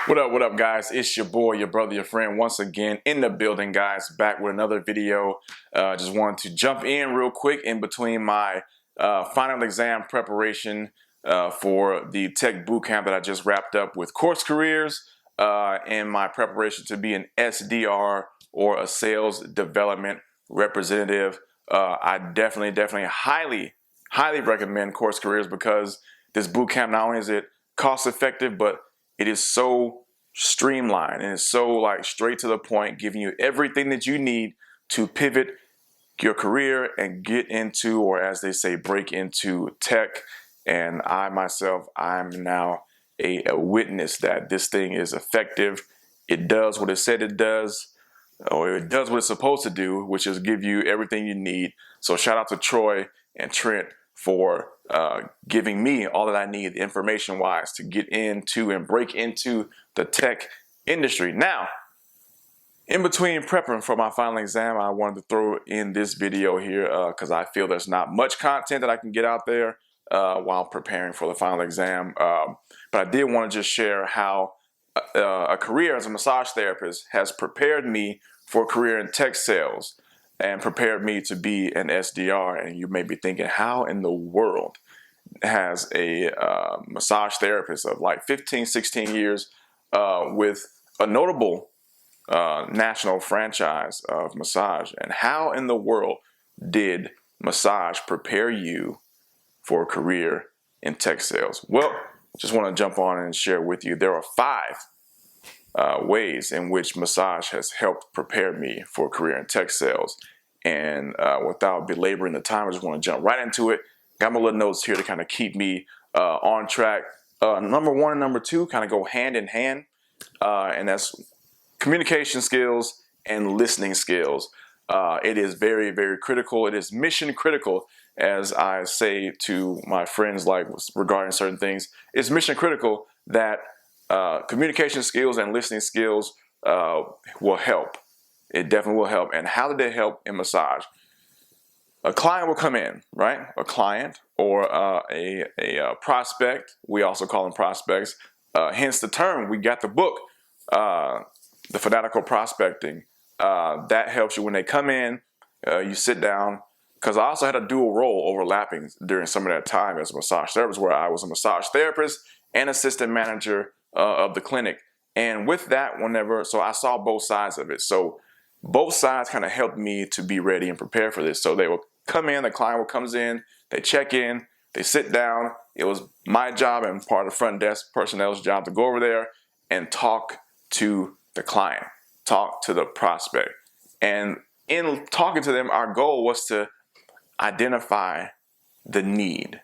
What up, guys? It's your boy, your brother, your friend, once again in the building, guys. Back with another video. Just wanted to jump in real quick in between my final exam preparation for the tech bootcamp that I just wrapped up with CourseCareers and my preparation to be an SDR or a sales development representative. I definitely highly recommend CourseCareers because this bootcamp, not only is it cost effective, but it is so streamlined and it's so like straight to the point, giving you everything that you need to pivot your career and get into, or as they say, break into tech. And I myself, I'm now a witness that this thing is effective. It does what it said it does, or it does what it's supposed to do, which is give you everything you need. So shout out to Troy and Trent for giving me all that I need information-wise to get into and break into the tech industry. Now, in between prepping for my final exam, I wanted to throw in this video here because I feel there's not much content that I can get out there while preparing for the final exam. But I did want to just share how a career as a massage therapist has prepared me for a career in tech sales and prepared me to be an SDR. And you may be thinking, how in the world has a massage therapist of like 15, 16 years with a notable national franchise of massage, and how in the world did massage prepare you for a career in tech sales? Well, just want to jump on and share with you. There are 5 ways in which massage has helped prepare me for a career in tech sales. And without belaboring the time, I just want to jump right into it. Got my little notes here to kind of keep me on track. Number 1 and number 2 kind of go hand in hand, and that's communication skills and listening skills. It is very critical. It is mission critical, as I say to my friends, like regarding certain things. It's mission critical that communication skills and listening skills will help. It definitely will help. And how did it help in massage? A client will come in, right? A client or a prospect. We also call them prospects. Hence the term. We got the book, The Fanatical Prospecting. That helps you when they come in. You sit down. Because I also had a dual role overlapping during some of that time as a massage therapist, where I was a massage therapist and assistant manager of the clinic. And with that, so I saw both sides of it. So both sides kind of helped me to be ready and prepare for this. So they will come in, the client comes in, they check in, they sit down. It was my job and part of the front desk personnel's job to go over there and talk to the client, talk to the prospect. And in talking to them, our goal was to identify the need,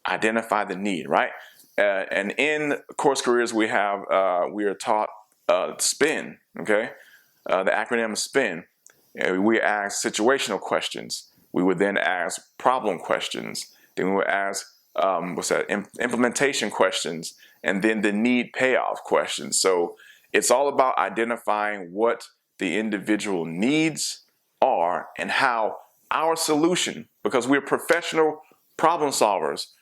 right? And in CourseCareers, we are taught SPIN, okay? The acronym SPIN. We ask situational questions. We would then ask problem questions. Then we would ask implementation questions, and then the need payoff questions. So it's all about identifying what the individual needs are and how our solution, because we're professional problem solvers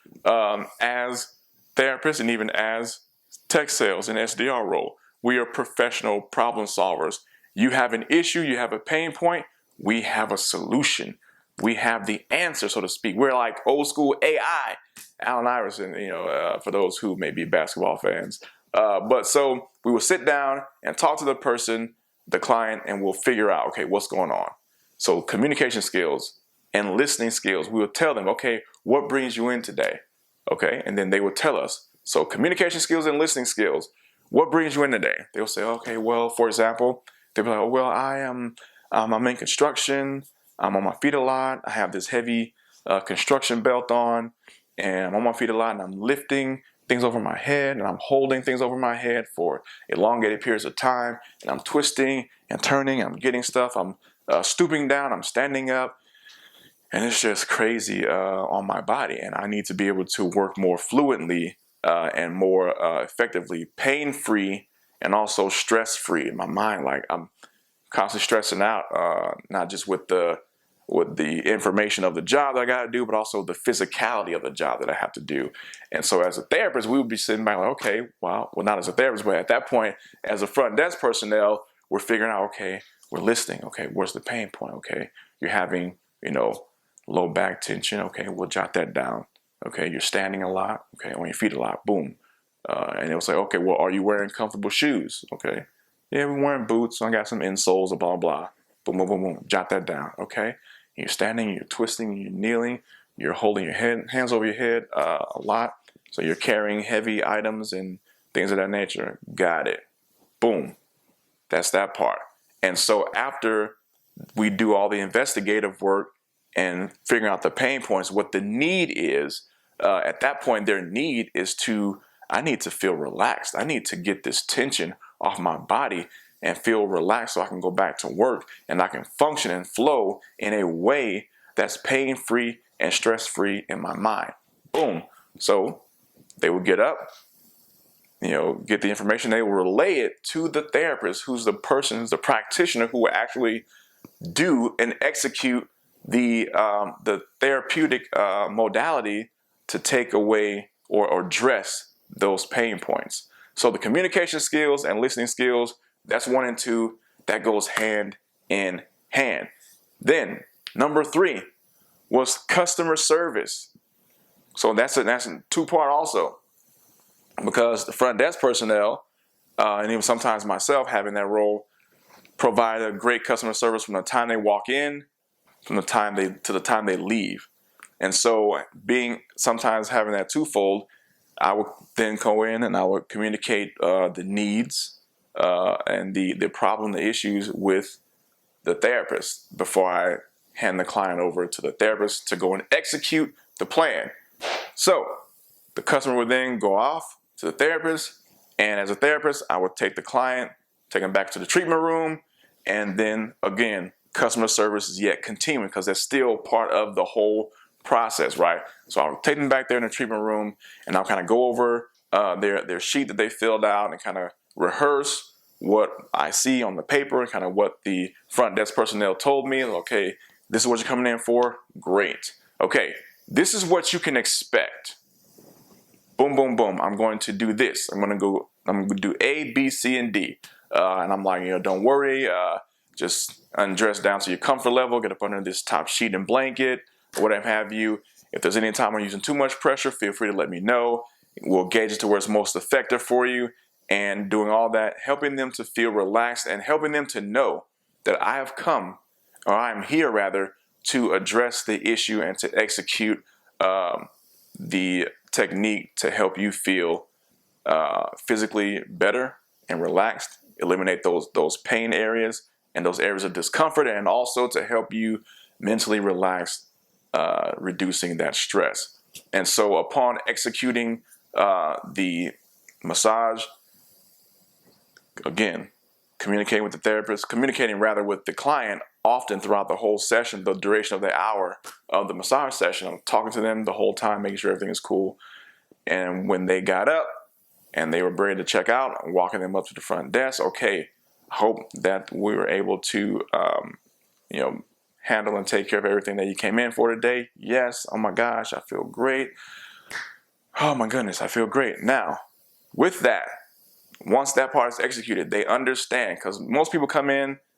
as therapists and even as tech sales and SDR role, we are professional problem solvers. You have an issue, you have a pain point, we have a solution. We have the answer, so to speak. We're like old school AI, Allen Iverson, for those who may be basketball fans. But so we will sit down and talk to the person, the client, and we'll figure out, okay, what's going on. So communication skills and listening skills, we will tell them, okay, what brings you in today? Okay, and then they will tell us. So communication skills and listening skills, what brings you in today? They'll say, okay, well, for example, they'll be like, oh, well, I'm in construction. I'm on my feet a lot. I have this heavy construction belt on, and I'm on my feet a lot, and I'm lifting things over my head, and I'm holding things over my head for elongated periods of time, and I'm twisting and turning, I'm getting stuff, I'm stooping down, I'm standing up, and it's just crazy on my body, and I need to be able to work more fluently and more effectively, pain-free, and also stress-free in my mind. Like I'm constantly stressing out, not just with the with the information of the job that I got to do, but also the physicality of the job that I have to do. And so as a therapist, we would be sitting back like, okay, well, not as a therapist, but at that point, as a front desk personnel, we're figuring out, okay, we're listening. Okay, where's the pain point? Okay, you're having, low back tension. Okay, we'll jot that down. Okay, you're standing a lot. Okay, on your feet a lot. Boom. And it was like, okay, well, are you wearing comfortable shoes? Okay, yeah, we're wearing boots. So I got some insoles, blah, blah. Boom, boom, boom, boom. Jot that down. Okay, you're standing, you're twisting, you're kneeling, you're holding your hands over your head a lot. So you're carrying heavy items and things of that nature. Got it. Boom. That's that part. And so after we do all the investigative work and figuring out the pain points, what the need is, at that point, their need is I need to feel relaxed. I need to get this tension off my body and feel relaxed so I can go back to work and I can function and flow in a way that's pain-free and stress-free in my mind. Boom. So they would get up, get the information, they will relay it to the therapist, who's the practitioner who will actually do and execute the therapeutic modality to take away or address those pain points. So the communication skills and listening skills, that's 1 and 2, that goes hand in hand. Then number 3 was customer service. So that's a 2-part also, because the front desk personnel, and even sometimes myself having that role, provide a great customer service from the time they walk in, to the time they leave. And so sometimes having that twofold, I would then go in and I would communicate the needs and the problem, the issues with the therapist before I hand the client over to the therapist to go and execute the plan. So the customer would then go off to the therapist, and as a therapist, I would take the client, take them back to the treatment room, and then again, customer service is yet continuing because that's still part of the whole process, right? So I'll take them back there in the treatment room, and I'll kind of go over their sheet that they filled out and kind of rehearse what I see on the paper and kind of what the front desk personnel told me. Okay, this is what you're coming in for. Great. Okay, this is what you can expect. Boom, boom, boom. I'm going to do this. I'm going to do A, B, C, and D. And I'm like, don't worry. Just undress down to your comfort level. Get up under this top sheet and blanket, or whatever have you. If there's any time I'm using too much pressure, feel free to let me know. We'll gauge it to where it's most effective for you. And doing all that, helping them to feel relaxed and helping them to know that I have come, or I'm here rather, to address the issue and to execute the technique to help you feel physically better and relaxed, eliminate those pain areas and those areas of discomfort, and also to help you mentally relax, reducing that stress. And so upon executing the massage, again, communicating with the therapist, communicating rather with the client often throughout the whole session, the duration of the hour of the massage session. I'm talking to them the whole time, making sure everything is cool. And when they got up and they were ready to check out, I'm walking them up to the front desk. Okay, hope that we were able to, handle and take care of everything that you came in for today. Yes. Oh my gosh, I feel great. Oh my goodness, I feel great. Now, with that, once that part is executed, they understand, because most people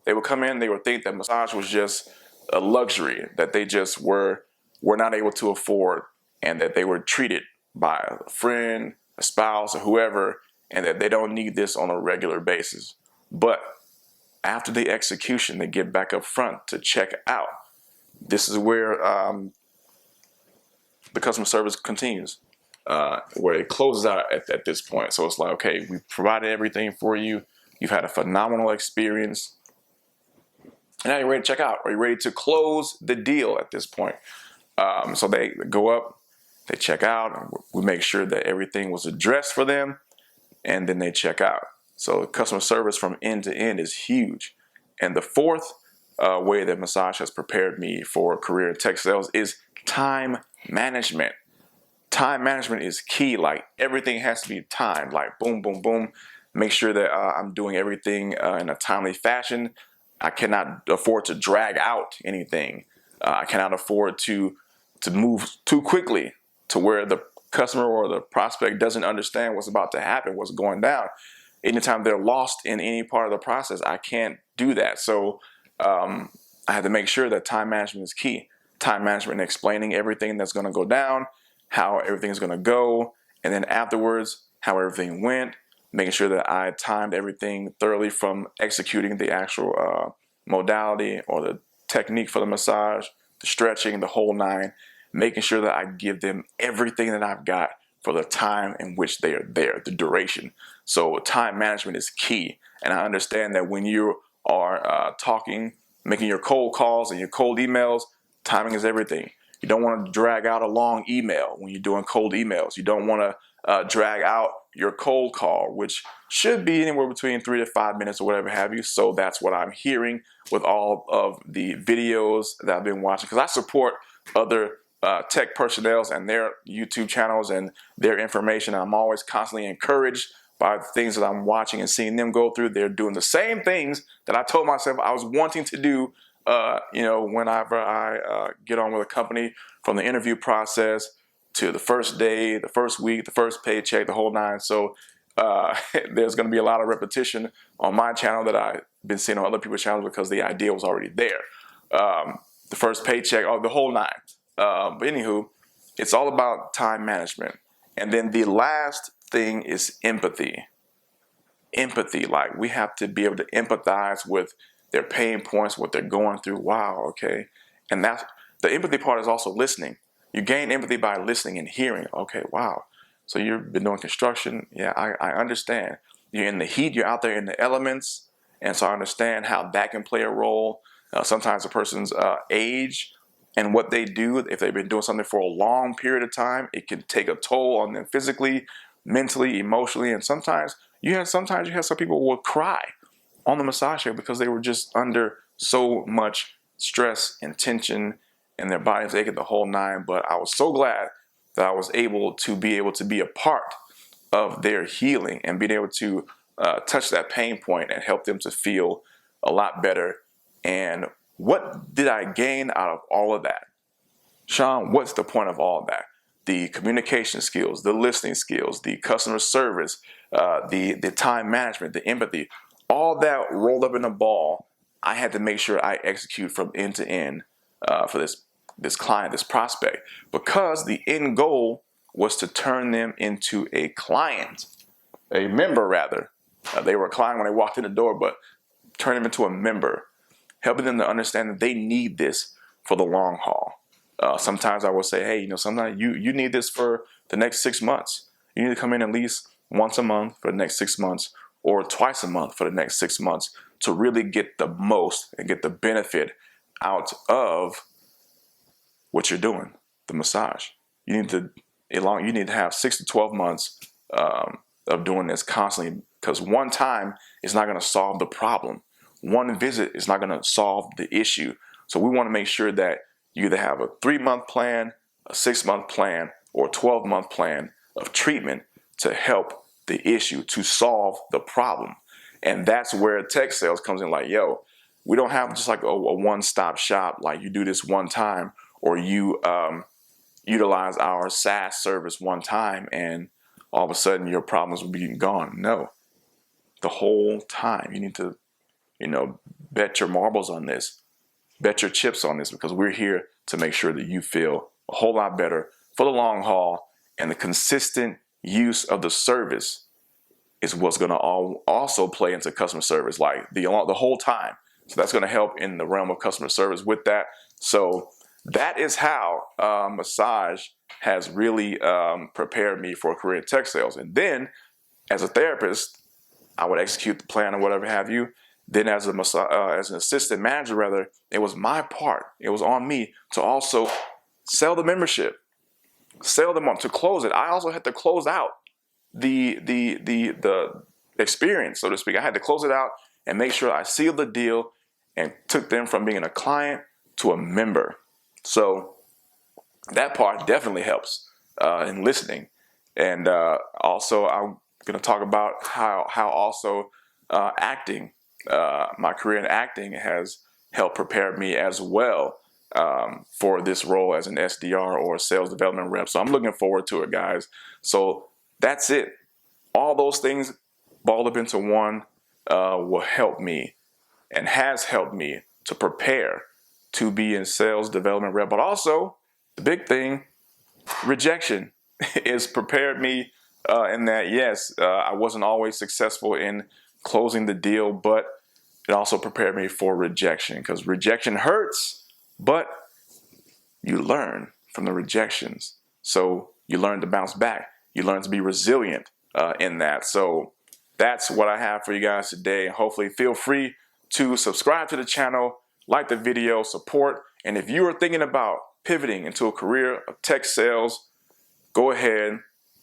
they would think that massage was just a luxury that they just were not able to afford, and that they were treated by a friend, a spouse, or whoever, and that they don't need this on a regular basis. But after the execution, they get back up front to check out. This is where the customer service continues, where it closes out at this point. So it's like, okay, we provided everything for you. You've had a phenomenal experience. And now you're ready to check out, or you're ready to close the deal at this point. So they go up, they check out, and we make sure that everything was addressed for them, and then they check out. So customer service from end to end is huge. And the fourth way that massage has prepared me for a career in tech sales is time management. Time management is key. Like, everything has to be timed, like boom, boom, boom. Make sure that I'm doing everything in a timely fashion. I cannot afford to drag out anything. I cannot afford to move too quickly to where the customer or the prospect doesn't understand what's about to happen, what's going down. Anytime they're lost in any part of the process, I can't do that. So I had to make sure that time management is key. Time management and explaining everything that's going to go down, how everything's going to go, and then afterwards, how everything went, making sure that I timed everything thoroughly from executing the actual modality or the technique for the massage, the stretching, the whole nine, making sure that I give them everything that I've got for the time in which they are there, the duration. So time management is key. And I understand that when you are talking, making your cold calls and your cold emails, timing is everything. You don't want to drag out a long email when you're doing cold emails. You don't want to drag out your cold call, which should be anywhere between 3 to 5 minutes or whatever have you. So that's what I'm hearing with all of the videos that I've been watching, because I support other tech personnel and their YouTube channels and their information. I'm always constantly encouraged by the things that I'm watching and seeing them go through. They're doing the same things that I told myself I was wanting to do, whenever I get on with a company, from the interview process to the first day, the first week, the first paycheck, the whole nine. So there's going to be a lot of repetition on my channel that I've been seeing on other people's channels because the idea was already there. The first paycheck, the whole nine. But anywho, it's all about time management. And then the last thing is empathy. Empathy, like we have to be able to empathize with their pain points, what they're going through. Wow, okay. And that's the empathy part, is also listening. You gain empathy by listening and hearing. Okay, wow. So you've been doing construction. Yeah, I understand. You're in the heat, you're out there in the elements. And so I understand how that can play a role. Sometimes a person's age and what they do, if they've been doing something for a long period of time, it can take a toll on them physically, mentally, emotionally. And sometimes you have some people will cry on the massage chair because they were just under so much stress and tension and their bodies aching, the whole nine. But I was so glad that I was able to be a part of their healing and being able to touch that pain point and help them to feel a lot better. And what did I gain out of all of that? Sean, what's the point of all of that? The communication skills, the listening skills, the customer service, the time management, the empathy, all that rolled up in a ball. I had to make sure I execute from end to end for this client, this prospect, because the end goal was to turn them into a client, a member rather. They were a client when they walked in the door, but turn them into a member, helping them to understand that they need this for the long haul. Sometimes I will say, hey, sometimes you need this for the next 6 months. You need to come in at least once a month for the next 6 months, or twice a month for the next 6 months, to really get the most and get the benefit out of what you're doing, the massage. You need to have 6 to 12 months of doing this constantly, because one time is not going to solve the problem. One visit is not going to solve the issue. So we want to make sure that you either have a 3-month plan, a 6-month plan, or a 12-month plan of treatment to help the issue, to solve the problem. And that's where tech sales comes in. Like, yo, we don't have just like a one-stop shop, like you do this one time, or you utilize our SaaS service one time and all of a sudden your problems will be gone. No, the whole time you need to, bet your marbles on this, bet your chips on this, because we're here to make sure that you feel a whole lot better for the long haul. And the consistent use of the service is what's going to also play into customer service, like the whole time. So that's going to help in the realm of customer service with that. So that is how massage has really prepared me for a career in tech sales. And then as a therapist, I would execute the plan or whatever have you. Then as an assistant manager, rather, it was my part. It was on me to also sell the membership, sell them up, to close it. I also had to close out the experience, so to speak. I had to close it out and make sure I sealed the deal and took them from being a client to a member. So that part definitely helps in listening. And also I'm going to talk about how also acting, my career in acting has helped prepare me as well for this role as an SDR or a sales development rep. So I'm looking forward to it, guys. So that's it. All those things balled up into one will help me and has helped me to prepare to be in sales development rep. But also, the big thing, rejection, is prepared me in that, yes, I wasn't always successful in closing the deal, but it also prepared me for rejection, because rejection hurts, but you learn from the rejections. So you learn to bounce back. You learn to be resilient in that. So that's what I have for you guys today. Hopefully, feel free to subscribe to the channel, like the video, support. And if you are thinking about pivoting into a career of tech sales, go ahead,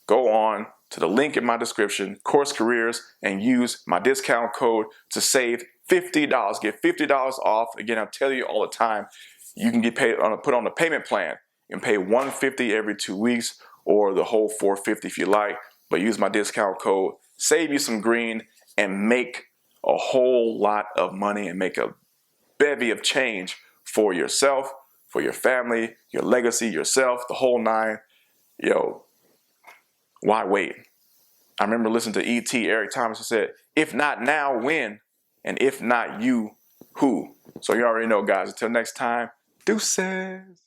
go on to the link in my description, CourseCareers, and use my discount code to save $50. Get $50 off. Again, I tell you all the time, you can get paid put on a payment plan and pay $150 every 2 weeks, or the whole $450 if you like. But use my discount code, save you some green, and make a whole lot of money and make a bevy of change for yourself, for your family, your legacy, yourself, the whole nine. Yo, why wait? I remember listening to E.T. Eric Thomas, who said, if not now, when? And if not you, who? So you already know, guys. Until next time, deuces.